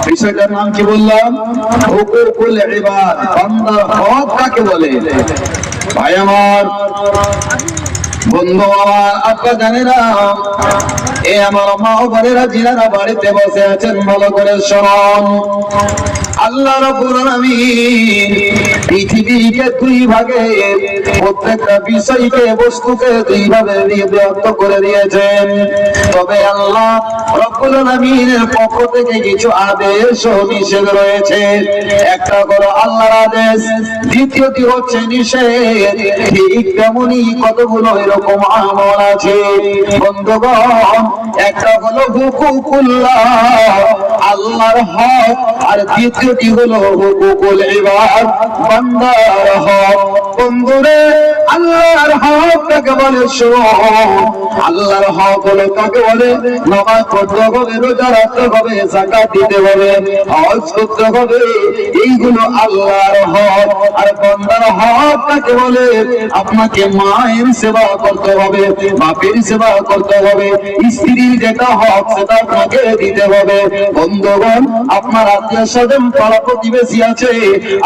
বিষয়টার নাম কি বললাম? হুকুকুল ইবাদ, বান্দার হক কাকে বলে? ভাই আমার, বন্ধু আমার, আপা জানেরা, এ আমার মা ও বোনেরা যিনারা বাড়িতে বসে আছেন, ভালো করে শুনুন। আল্লাহ রাব্বুল আলামিন পৃথিবীকে দুই ভাগে, প্রত্যেকটা বিষয়কে, বস্তুকে দুই ভাগে বিভক্ত করে দিয়েছেন। তবে আল্লাহ রাব্বুল আলামিনের পক্ষ থেকে কিছু আদেশ ও নিষেধ রয়েছে। একটা হলো আল্লাহর আদেশ, দ্বিতীয়টি হচ্ছে নিষেধ। ঠিক তেমনি কতগুলো এরকম আমল আছে বন্ধুগণ। একটা হলো হুকুকুল্লাহ, আল্লাহর হক, আর দ্বিতীয়টি হলো হুকুকুল ইবাদ, বান্দার হক। বন্ধুরে, আল্লাহর হক কাকে বলে? শোনো, আল্লাহর হক হলো কাকে বলে? নামাজ পড়তে হবে, রোজা রাখতে হবে, যাকাত দিতে হবে, হজ করতে হবে, এইগুলো আল্লাহর হক। আর বান্দার হক কাকে বলে? আপনাকে মায়ের সেবা করতে হবে, বাপের সেবা করতে হবে, স্ত্রীর যেটা হক সেটা আপনাকে দিতে হবে। বন্ধুগণ, আপনার আত্মীয় স্বজন, পাড়া প্রতিবেশী আছে,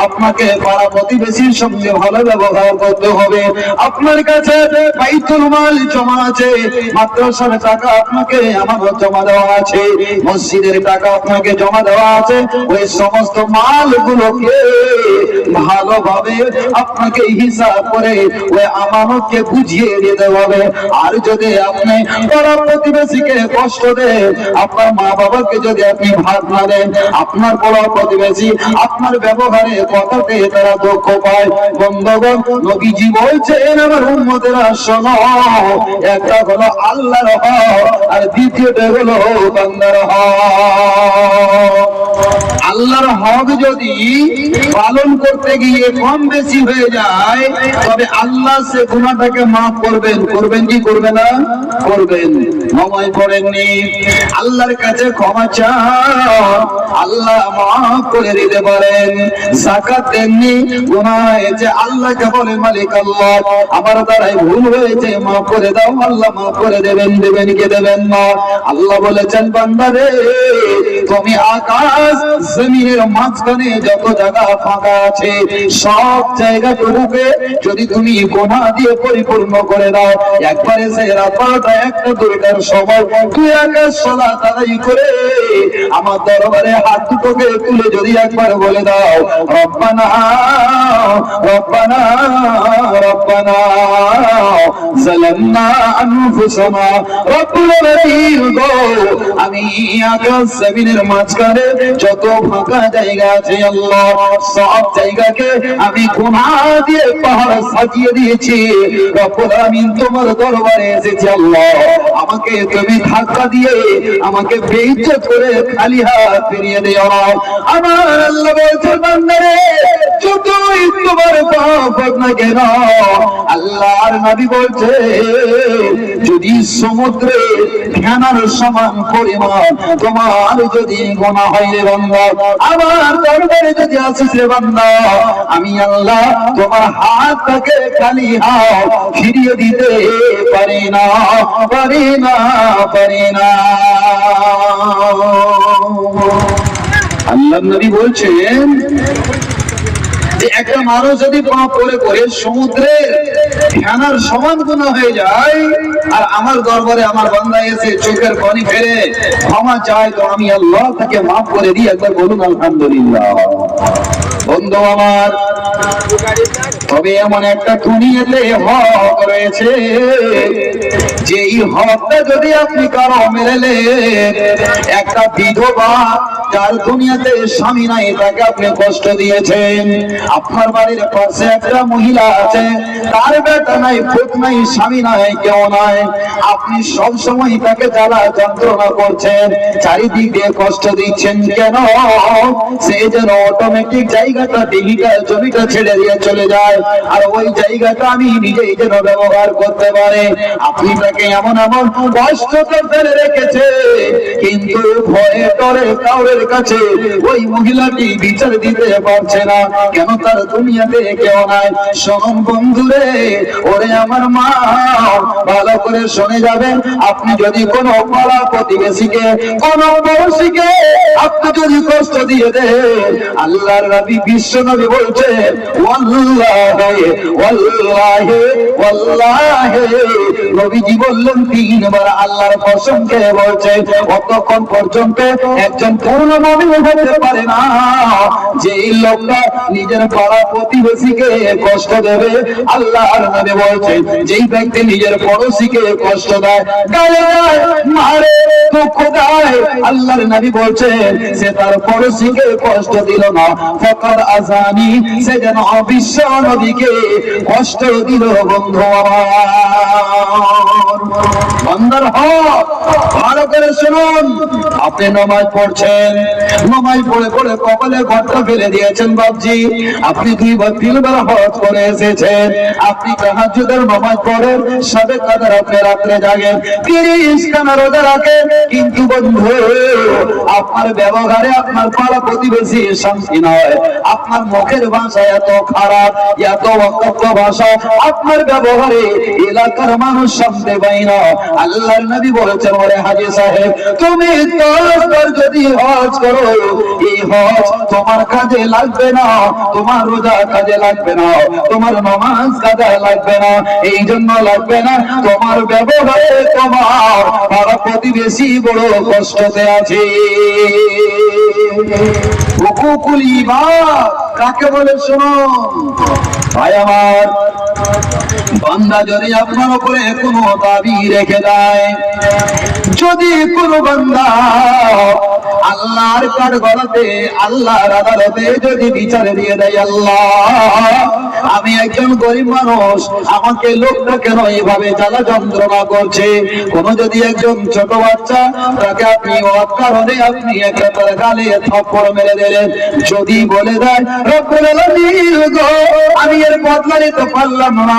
আপনাকে পাড়া প্রতিবেশীর সঙ্গে ভালো ব্যবহার করতে হবে। আপনার কাছে বাইতুল মাল জমা আছে, মাদ্রাসার টাকা আপনাকে আমানত জমা দেওয়া আছে, মসজিদের টাকা আপনাকে জমা দেওয়া আছে, ওই সমস্ত মালগুলোকে ভালোভাবে আপনাকে হিসাব করে ওই আমানতকে বুঝিয়ে দিতে হবে। আর যদি আপনি পাড়া প্রতিবেশীকে কষ্ট দেন, আপনার মা বাবাকে যদি আপনি ভাগ না দেন, আপনার পাড়া প্রতিবেশী আপনার ব্যবহারে, কথাতে তারা দুঃখ পায়। বন্ধুগণ, নবীজি বলছেন, আমার উম্মতেরা শোনো, একটা হলো আল্লাহর হক, আর দ্বিতীয়টা হলো বান্দার হক। আল্লাহর হক যদি পালন করতে গিয়ে কম বেশি হয়ে যায়, তবে আল্লাহ সে গুনাহটাকে মাফ করবেন। করবেন কি করবে না? করবেন। নামাজ পড়েননি, আল্লাহর কাছে ক্ষমা চান, আল্লাহ মাফ করে দিতে পারেন। যাকাত দেননি, গুনাহ হয়েছে, আল্লাহকে বলে, মালিক আল্লাহ, আমার দ্বারাই ভুল হয়েছে, মাফ করে দাও। আল্লাহ মাফ করে দেবেন। দেবেন কি দেবেন না? আল্লাহ বলেছেন, বান্দারে, তুমি আকাশ জমিনের মাঝখানে যত জায়গা ফাঁকা আছে, সব জায়গাটুকুকে যদি তুমি গুনাহ দিয়ে পরিপূর্ণ করে দাও, একবারে সে রাতটা একটা দুইটার সময় তুই আকাশ সালাত আদায় করে আমার দরবারে হাত দুটোকে তুলে যদি একবার বলে দাও, রব্বানা রব্বানা রব্বানা যালামনা আনফুসানা, রব্বুল আলামিন গো, আমি আকাশ জমিনের মাঝখানে যত ফাঁকা জায়গা আছে আল্লাহ, সব জায়গাকে আমি গুনাহ দিয়ে পাহাড় সাজিয়ে দিয়েছি। রব্বুল আলামিন, তোমার দরবারে এসেছি আল্লাহ, আমাকে তুমি ধাক্কা দিয়ে আমাকে বেইজ্জত করে খালি হাত ফিরিয়ে দিও না। আমার আল্লাহ বলছে, বান্দারে, যতই তোমার পাপ হোক না কেন, আল্লাহর নবী বলছে, যদি সমুদ্রে ফেনার সমান পরিমাণ তোমার যদি গুনাহ হয় রে বান্দা, আমার দরবারে যদি আসিস রে বান্দা, আমি আল্লাহ তোমার হাতটাকে খালি হাত ফিরিয়ে দিতে পারি না, পারি না, পারি না। আল্লাহর নবী বলছেন যে একটা মানুষ যদি পাপ করে করে সমুদ্রের ফেনার সমান গুনাহ হয়ে যায়, আর আমার দরবারে আমার বান্দা এসে চোখের পানি ফেলে ক্ষমা চায়, তো আমি আল্লাহ তাকে মাফ করে দিই। একবার বলুন আলহামদুলিল্লাহ। বন্ধু আমার, তবে এমন একটা দুনিয়াতে হক রয়েছে, যে এই হকটা যদি আপনি কারো মেরেলে, একটা বিধবা যার দুনিয়াতে স্বামী নাই, তাকে আপনি কষ্ট দিয়েছেন। আপনার বাড়ির পাশে একটা মহিলা আছে, তার বেটা নাই, পুত নাই, স্বামী নাই, কেউ নাই, আপনি সব সময় তাকে জ্বালা যন্ত্রণা করছেন, চারিদিক দিয়ে কষ্ট দিচ্ছেন। কেন? সে যেন অটোমেটিক জায়গাটা, ডিগিটা, জমিটা ছেড়ে দিয়ে চলে যায়, আর ওই জায়গাটা আমি নিজেই যেন ব্যবহার করতে পারে। আপনি তাকে এমন এমন কষ্ট ফেলে রেখেছে, কিন্তু ভয়ে ডরে কাউরের কাছে ওই মহিলাটি বিচার দিতে পারছে না। কেন? তার দুনিয়াতে কেউ নাই। শোন বন্ধুরে, ওরে আমার মা, ভালো করে শুনে যাবেন, আপনি যদি কোনো পাড়া প্রতিবেশীকে, কোনো পড়শিকে আপনি যদি কষ্ট দিয়ে দেন, আল্লাহর নবী বিশ্ব নবী বলছে ওয়াল্লাহি ওয়াল্লাহি ওয়াল্লাহি, নবীজি বললেন তিনবার আল্লাহর কসম খেয়ে বলছে, অতক্ষণ পর্যন্ত একজন পূর্ণ মুমিন হতে পারে না যে এই লোকটা নিজের পাড়া প্রতিবেশীকে কষ্ট দেবে। আল্লাহর নবী বলছেন যেই ব্যক্তি নিজের পড়োশীকে কষ্ট দেয়, গালে দেয়, মারে, দুঃখ দেয়, আল্লাহর নবী বলছেন সে তার পড়োশীকে কষ্ট দিল না, ফাকাদ আযানি, সে যেন বিশ্ব নবীকে কষ্ট দিল। বন্ধু আমার, বান্দার হক ভালো করে শুনুন। আপনি নামাজ পড়ছেন, নামাজ পড়ে পড়ে কপালে ঘরটা ফেলে দিয়েছেন বাপজি, আপনি 2 বার 3 বার হজ করে এসেছেন, আপনি তাহাজ্জুদের নামাজ পড়েন, সবে কাদের আপনি রাত্রে জাগেন, 30 খানা রোজা রাখেন, কিন্তু বন্ধু আপনার ব্যবহারে আপনার পাড়া প্রতিবেশী শান্তি নয়, আপনার মুখের ভাষা এত খারাপ, এত অকথ্য ভাষা, আপনার ব্যবহারে এলাকার মানুষ শান্তি পায় না। আল্লাহর নবী বলেছেন ওরে হাজী সাহেব, তুমি 10 বার যদি হজ করো, এই হজ তোমার কাজে লাগবে না, তোমার রোজা কাজে লাগবে না, তোমার নামাজ কাজে লাগবে না। এই জন্য লাগবে না, তোমার ব্যবহারে তোমার পাড়া প্রতিবেশী বড় কষ্টতে আছে। হুকুকুল ইবাদ কাকে বলে শোনো ভাই আমার, বান্দা যদি আপনার উপরে কোনো দাবি রেখে দেয়, যদি কোনো বান্দা আল্লাহর কাঠগড়াতে, আল্লাহর আদালতে যদি বিচারে দিয়ে দেয়, আল্লাহ আমি একজন গরিব মানুষ, আমাকে লোকটা কেন এইভাবে জ্বালা যন্ত্রণা করছে, কোন যদি একজন ছোট বাচ্চা তাকে আপনি অকারণে আপনি একটা তার গালে থাপ্পড় মেরে দিলেন, যদি বলে দেয় রব্বুল আলামিন গো আমি এর বদলা নিতে পারলাম না,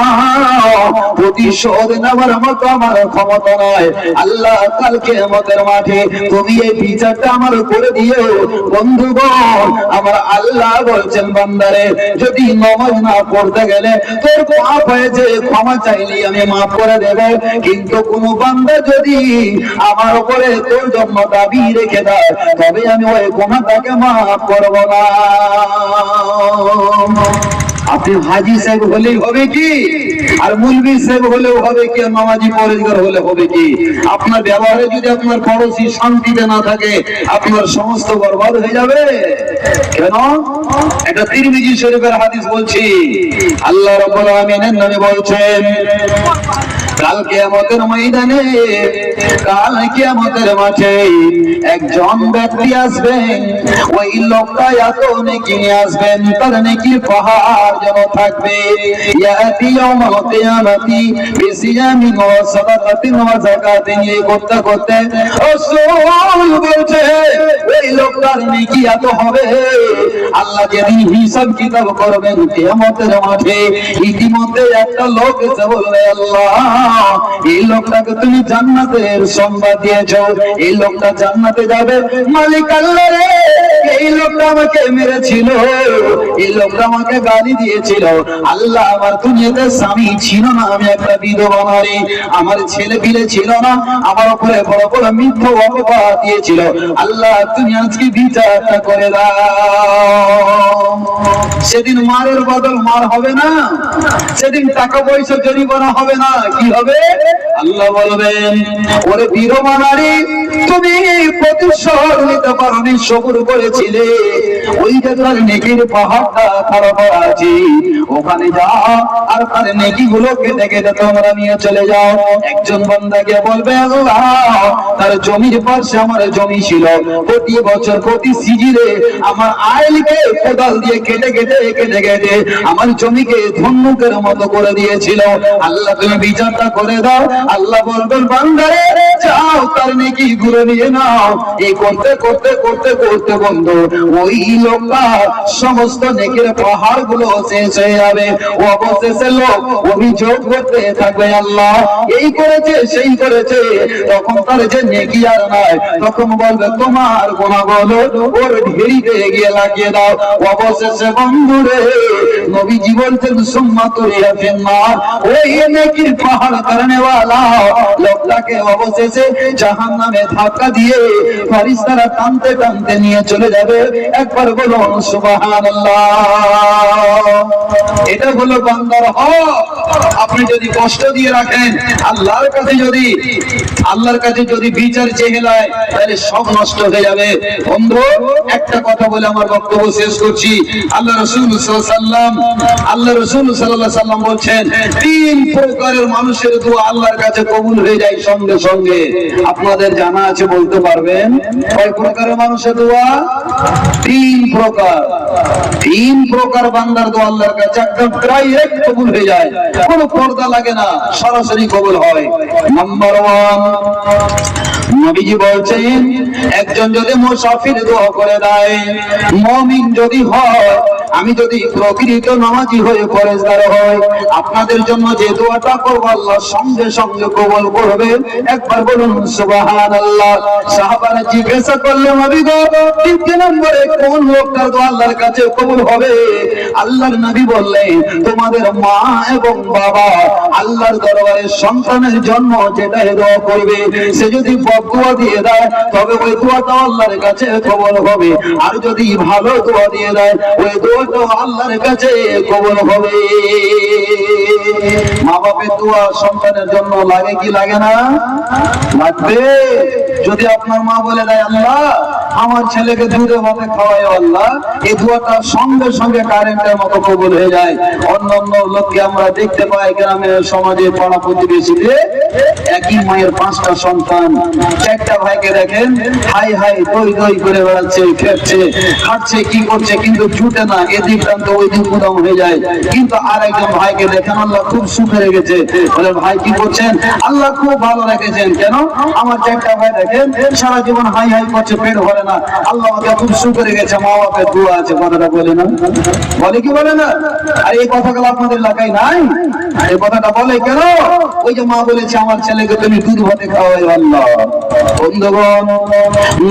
প্রতিশোধ নেওয়ার মতো আমার ক্ষমতা নয়, আল্লাহ কালকে আমাদের মাঠে তুমি এই বিচারটা আমার করে দিও। বন্ধুগণ আমার আল্লাহ বলছেন বান্দারে, যদি নামাজ না পড়তে গেলে তোর পাপ হয়েছে, ক্ষমা চাইলে আমি মাফ করে দেব, কিন্তু কোন বান্দা যদি আমার উপরে তোর জন্য দাবি রেখে দেয়, তবে আমি ওই গুনাহটাকে মাফ করব না। আপনি হাজী সাহেব হলেই হবে কি, আর মুলবি সাহেব হলেও হবে কি, আর নামাজি পরেজগার হলে হবে কি, আপনার ব্যবহারে যদি আপনার পড়োশী শান্তিতে না থাকে, আপনার সমস্ত বরবাদ হয়ে যাবে। কেন? এটা তিরমিজি শরীফের হাদিস বলছি, আল্লাহ রাব্বুল আলামিনের নামে বলছেন, কাল কিয়ামতের ময়দানে, কাল কিয়ামতের মাঠে একজন ব্যক্তি আসবেন, ওই লোকটা এত নেকি নিয়ে আসবেন, তার নেকির পাহাড় যেন থাকবে। ইয়াতি ইয়াউমাল কিয়ামাতি বিসিয়ামিন ওয়া সাদাকাতিন ওয়া যাকাতিন, এই করতে করতে রাসূল বলছে ওই লোকটার নেকি এত হবে, আল্লাহ যেদিন হিসাব কিতাব করবেন কিয়ামতের মাঠে, ইতিমধ্যে একটা লোক এসে বলবে, আল্লাহ এই লোকটাকে তুমি জান্নাতের সংবাদ দিয়েছো, এই লোকটা জান্নাতে যাবে। মালিক আল্লাহ রে, এই লোকটা আমাকে মেরেছিল, এই লোকটা আমাকে গালি দিয়েছিল, আল্লাহ আমার দুনিয়াতে স্বামী ছিল না, আমি একটা বিধবা নারী, আমার ছেলে পিলে ছিল না, আমার উপরে বড় বড় মিথ্যা অপবাদ দিয়েছিল, আল্লাহ তুমি আজকে বিচারটা করে দাও। সেদিন মারের বদল মার হবে না, সেদিন টাকা পয়সা জরিমানা হবে না, কি হবে? আল্লাহ বলবেন ওরে বিধবা নারী, তুমি প্রতিশোধ নিতে পারোনি, সবুর করেছিলে, ওই জায়গার নেকির পাহাড়টা খারাপ আছে, ওখানে যাও আর তার নেকি গুলো কেটে কেটে তোমরা নিয়ে চলে যাও। একজন বান্দাকে বলবে, আল্লাহ তার জমির পাশে আমার জমি ছিল, প্রতি বছর প্রতি সিজনে আমার আইলকে কোদাল দিয়ে কেটে কেটে কেটে কেটে আমার জমিকে ধন্যকের মতো করে দিয়েছিল, আল্লাহ তুমি বিচারটা করে দাও। আল্লাহ বলবেন বান্দারে যাও তার নেকি গুলো নিয়ে নাও। এই করতে করতে করতে করতে বন্ধু ওই লোকটা সমস্ত নেকির পাহাড় গুলো শেষ হয়ে যাবে, অবশেষে লোক অভিযোগ করতে থাকবে, আল্লাহ এই করেছে সেই করেছে, তখন তার যে নেকি আর নাই, তখন বলবে তোমার গুনাহগুলো ওর ঢেরিতে গিয়ে লাগিয়ে দাও। অবশেষে বন্ধুরে নবীজি বলতেন সুম্মা তুরিয়া ফিন্নার, ওই নেকির পাহাড় করনেওয়ালা লোকটাকে অবশেষে বলছে জাহান্নামে ধাক্কা দিয়ে ফেরেশতারা টানতে টানতে নিয়ে চলে যাবে। একবার বলুন সুবহানাল্লাহ। এটা হলো বান্দার হক। আপনি যদি কষ্ট দিয়ে রাখেন, আল্লাহর কাছে যদি বিচার চেয়ে নেয়, তাহলে সব নষ্ট হয়ে যাবে। বন্ধু, একটা কথা বলে আমার বক্তব্য শেষ করছি। আল্লাহ রাসূল সাল্লাল্লাহু আলাইহি সাল্লাম বলছেন, তিন প্রকারের মানুষের দোয়া আল্লাহর কাছে কবুল হয়ে যায় সঙ্গে সঙ্গে। আপনাদের জানা আছে, বলতে পারবেন কয় প্রকারের মানুষের দোয়া? তিন প্রকার বান্দার দোয়া আল্লাহর কাছে একদম ডাইরেক্ট কবুল হয়ে যায়, কোনো পর্দা লাগে না, সরাসরি কবুল হয়। নাম্বার 1, নবীজি বলছেন, একজন যদি মুসাফির দোয়া করে দেয়, মুমিন যদি হয়, আমি যদি প্রকৃত নামাজি হয়ে পরেজগার হয়, আপনাদের জন্য যে দোয়াটা করব আল্লাহ সঙ্গে সঙ্গে কবুল করবে। একবার বলুন সুবহানাল্লাহ। সাহাবারা জিজ্ঞাসা করলেন, নবী গো, তিন নম্বরে কোন লোকটার দোয়া আল্লাহর কাছে কবুল হবে? আল্লাহর নবী বললেন, তোমাদের মা এবং বাবা আল্লাহর দরবারে সন্তানের জন্য যেটা দোয়া করবে, সে যদি বদদোয়া দিয়ে দেয় তবে ওই দোয়াটা আল্লাহর কাছে কবুল হবে। আর যদি ভালো দোয়া দিয়ে দেয়, ওই দোয়াটা আল্লাহর কাছে কবুল হবে। মা বাপের দোয়া সন্তানের জন্য লাগে কি লাগে না? লাগবে। যদি আপনার মা বলে দেয়, আল্লাহ আমার ছেলেকে দুধে ভাতে খাওয়ায় আল্লাহ, এই দোয়াটা সঙ্গে সঙ্গে কারেন্টের মতো কবুল হয়ে যায়। অন্যান্য লোককে আমরা দেখতে পাই গ্রামের সমাজে, পাড়া প্রতিবেশীতে, একই মায়ের 5টা সন্তান, 4টা ভাইকে দেখেন হাই হাই দই দই করে বেড়াচ্ছে, খেটছে, খাচ্ছে, কি করছে, কিন্তু জুটে না, এদিক টান তো ওই দিক গুদাম হয়ে যায়। কিন্তু আর একজন ভাইকে দেখেন আল্লাহ খুব সুখে রেখেছে, বলে ভাই কি করছেন? আল্লাহ খুব ভালো রেখেছেন। কেন? আমার 4টা ভাই দেখেন সারা জীবন হাই হাই করছে, পেট ভরে না, আল্লাহ আমাকে খুব সুখে রেখেছে, মা বাপের দোয়া আছে। কথাটা বলে না? বলে কি বলে না? আর এই কথাগুলো আপনাদের এলাকায় নাই? এই কথাটা বলে কেন? ওই যে মা বলেছে আমার ছেলেকে তুমি দুধ ভাতে খাওয়াই আল্লাহ। বন্ধুগণ,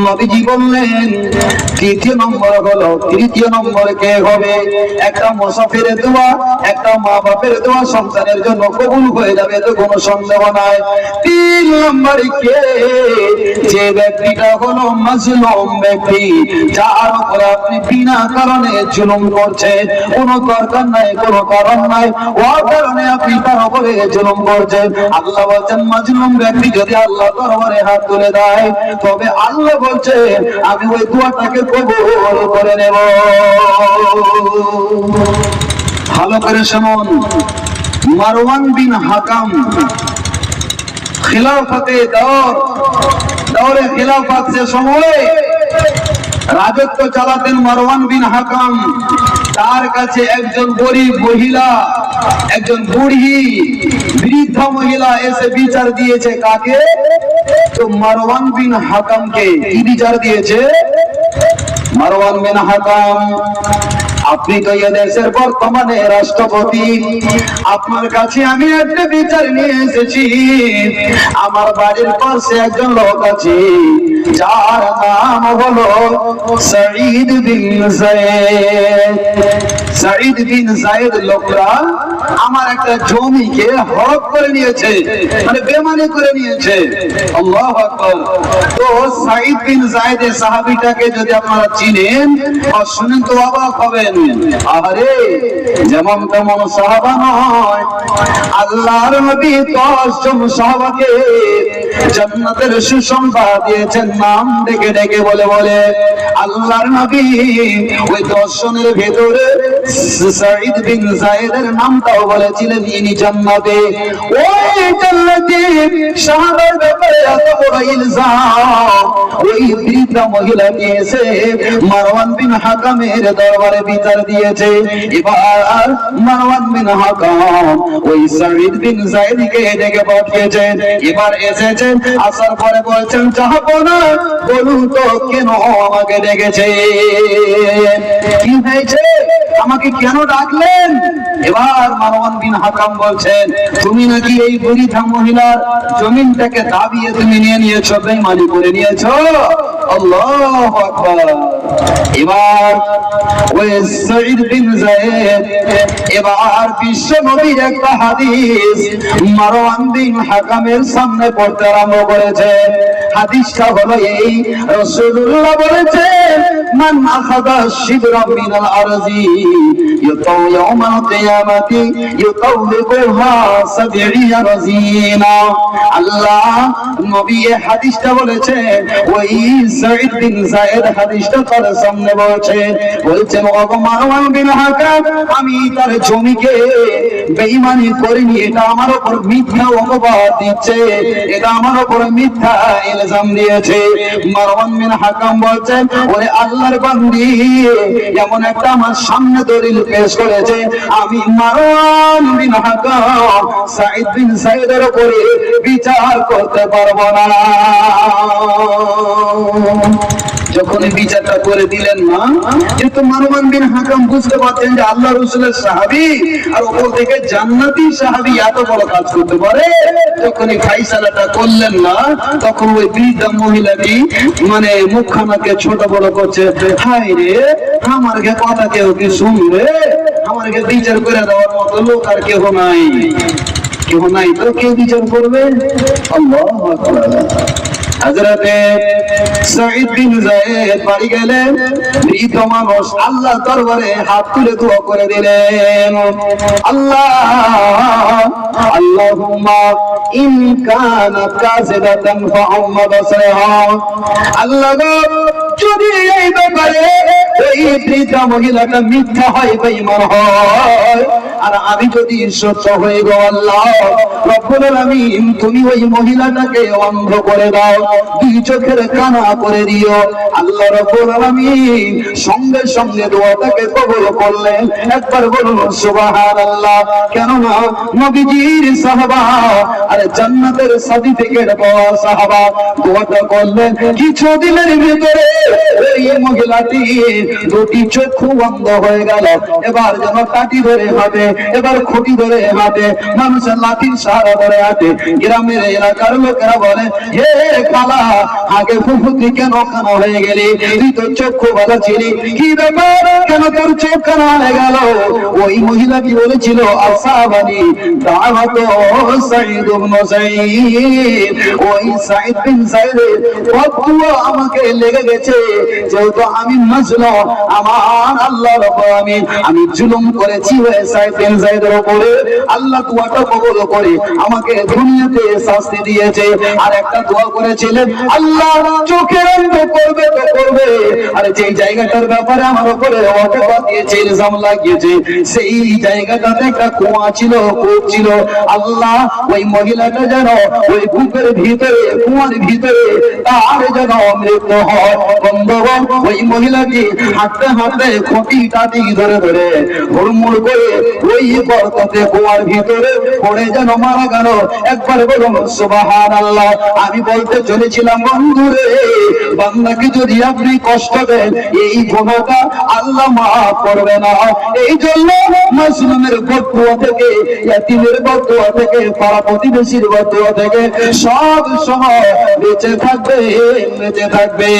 নবীজি বললেন তৃতীয় নম্বর কে হবে? একটা মুসাফিরের দোয়া, একটা মা বাপের দোয়া সন্তানের জন্য কবুল হয়ে যাবে, তো কোনো সন্দেহ নাই। 3 নম্বর কে? যে ব্যক্তিটা হলো মাজলুম ব্যক্তি, যার উপরে আপনি বিনা কারণে জুলুম করছে, কোনো দরকার নাই, কোনো কারণ নাই, ও কারণে আপনি তার উপরে জুলুম করছেন। আল্লাহ বলছেন, মাজলুম ব্যক্তি যদি আল্লাহ দরবারে হাত তুলে দেয়, তবে আল্লাহ বলছেন আমি ওই দোয়াটাকে কবুল করে নেব। ভালো করে শুনুন। মারওয়ান বিন হাকাম খিলাফতে দৌরে খিলাফত সে সময় রাজত্ব চালাতেন মারওয়ান বিন হাকাম। তার কাছে একজন গরিব মহিলা, একজন বুড়ি বৃদ্ধা মহিলা এসে বিচার দিয়েছে। কাকে? তো মারওয়ান বিন হাকামকে। কি বিচার দিয়েছে? মারওয়ান বিন হাকাম, আপনি তো এই দেশের বর্তমানে রাষ্ট্রপতি, আপনার কাছে আমি একটা বিচার নিয়ে এসেছি। আমার বাড়ির পাশে একজন লোক আছে, যার নাম হলো সাঈদ বিন যায়েদ। সাঈদ বিন যায়েদ লোকরা আমার একটা জমিকে হড়প করে নিয়েছে, মানে বেমানি করে নিয়েছে। আল্লাহু আকবার। তো সাঈদ বিন যায়েদের সাহাবীটাকে যদি আপনারা চিনেন আর শুনেন তো অবাক হবেন। আরে যেমন তেমন সাহাবা নয়, আল্লাহর নবী 10 জন সাহাবাকে জান্নাতের সুসংবাদ দিয়েছেন, নাম ডেকে ডেকে বলে বলে। আল্লাহর নবী ওই 10 জনের ভেতরে সাঈদ বিন যায়েদের নামটাও বলেছিলেন ইনি জান্নাতে। ওই জান্নাতে সাহাবার ব্যাপারে এত বড় ইলজাম, ওই বৃদ্ধা মহিলাকে এসে মারওয়ান বিন হাকামের দরবারে বিচার দিয়েছে। এবার মারওয়ান বিন হাকাম ওই সাঈদ বিন যায়েদকে ডেকে পাঠিয়েছেন। এবার এসেছেন, আসার পরে বলছেন, জাহাপনা বলুন তো কেন আমাকে ডেকেছে? কি হয়েছে? আমাকে কেন ডাকলেন? এবার মারওয়ান বিন হাকাম বলছেন, তুমি নাকি এই বৃদ্ধা মহিলার জমিনটাকে দাবিয়ে তুমি নিয়ে নিয়েছো, বেঈমানি করে নিয়েছো। আল্লাহু আকবার। এবার ওই সাঈদ বিন যায়েদ এবার বিশ্ব নবীর একটা হাদিস মারওয়ান বিন হাকামের সামনে পড়তে আরম্ভ করেছে। হাদিসটা হলো এই, রাসূলুল্লাহ বলেছেন মান আখাযা শিবরাম মিনাল আরজি ইউতাউ ইয়াউমাল কিয়ামাতি ইউতাউবিকুহা সাবঈনা রাজিনা। আল্লাহ নবী এই হাদিসটা বলেছেন, ওই সাঈদ বিন যায়েদ হাদিসটা তার সামনে বলছেন ওগো মারওয়ান বিন হাকাম, আমি তার জমিকে বেঈমানি করিনি, এটা আমার উপর মিথ্যা অপবাদ দিচ্ছে, এটা আমার উপর মিথ্যা ইলজাম দিয়েছে। মারওয়ান বিন হাকাম বলছেন, ওরে আল্লাহর বান্দি, এমন একটা আমার সামনে দলিল পেশ করেছে, আমি মারওয়ান বিন হাকাম সাঈদ বিন যায়েদের উপরে বিচার করতে পারবো না। যখন বিচারটা করে দিলেন না, যেহেতু মারওয়ান বিন হাকাম বুঝতে পারছেন যে আল্লাহ রাসূলের সাহাবী আর ওপর থেকে জান্নাতি সাহাবী এত বড় কাজ করতে পারে, যখন ফাইসালাটা করলেন না, তখন ওই বৃদ্ধা মহিলাটি মানে মুখখানাকে ছোট বড় করছে, হায় রে আমার কথা কেউ কি শুনবে, আমাকে বিচার করে দেওয়ার মতো লোক আর কেউ নাই, কেউ নাই, তো কে বিচার করবে? আল্লাহু আকবার। হযরতে সাঈদ বিন যায়েদ বাড়ি গেলেন, মৃত মানুষ আল্লাহর দরবারে হাত তুলে দোয়া করে দিলেন, আল্লাহ আল্লাহুম্মা ইন কানাত কাযিবাতান ফাউম্মা বাসরিহা। আল্লাহ গো, যদি এই ব্যাপারে এই বৃদ্ধা মহিলাটা মিথ্যা হয়, বেঈমান হয়, আর আমি যদি সত্য হয়ে গো আল্লাহ রব্বুল আলামিন, তুমি ওই মহিলাটাকে অন্ধ করে দাও, দুই চোখের কানা করে দিও। আল্লাহ রব্বুল আলামিন সঙ্গে সঙ্গে দোয়াটাকে কবুল করলেন। একবার বলুন সুবহানাল্লাহ। কেননা নবীজির সাহাবা আর জান্নাতের সার্টিফিকেট পাওয়া সাহাবা দোয়াটা করলেন, কিছুদিনের ভিতরে এই মহিলাটি দুটি চক্ষু বন্ধ হয়ে গেল। এবার যেন কাটি ধরে হাঁটে, এবার খুঁটি ধরে হাঁটে, মানুষের লাঠির সাহারা ধরে হাঁটে। গ্রামের এলাকার লোকেরা বলে, হে কালা, আগে ফুফুতি কেন কানা হয়ে গেলি, তুই তো চক্ষু ভালো ছিলি, কি ব্যাপার, কেন তোর চোখ কানা হয়ে গেল? ওই মহিলা কি বলেছিল, আসাবানি দাওয়াত সাঈদ ইবনে যায়েদ, ওই সাঈদ বিন যায়েদের বদদুয়া আমাকে লেগে গেছে, যেহেতু আমি মাজলুম, আমার আল্লাহ রাব্বুল আলামিন আমি জুলুম করেছি ওই সাঈদ বিন যায়েদের উপরে, আল্লাহ দোয়াটা কবুল করে আমাকে দুনিয়াতে শাস্তি দিয়েছে। আর একটা দোয়া করেছিলেন, আল্লাহ চোখের অন্ধ করবে তো করবে, আর যেই জায়গাটার ব্যাপারে আমার উপরে অপবাদ দিয়েছে, ইলজাম লাগিয়েছে, সেই জায়গাটাতে একটা কুয়া ছিল, কূপ ছিল, আল্লাহ ওই মহিলাটা যেন ওই কূপের ভিতরে, কুয়ার ভিতরে তার যেন মৃত্যু হয়। বন্ধুগণ, ওই মহিলাটি হাঁটতে হাঁটতে খুঁটি টাটি ধরে ধরে হুড়মুড় করে ওই গর্ততে, কুয়ার ভিতরে পড়ে যেন মারা গেল। একবার বলুন সুবহানাল্লাহ। আমি বলতে চলেছিলাম, বন্ধুরে, বান্দাকে যদি আপনি কষ্ট দেন, এই গুনাহটা আল্লাহ মাফ করবে না। এই জন্য মাসলুমের বদদুয়া থেকে, ইয়াতীমের বদদুয়া থেকে, পাড়া প্রতিবেশীর বদদুয়া থেকে সব সময় বেঁচে থাকবে, বেঁচে থাকবে।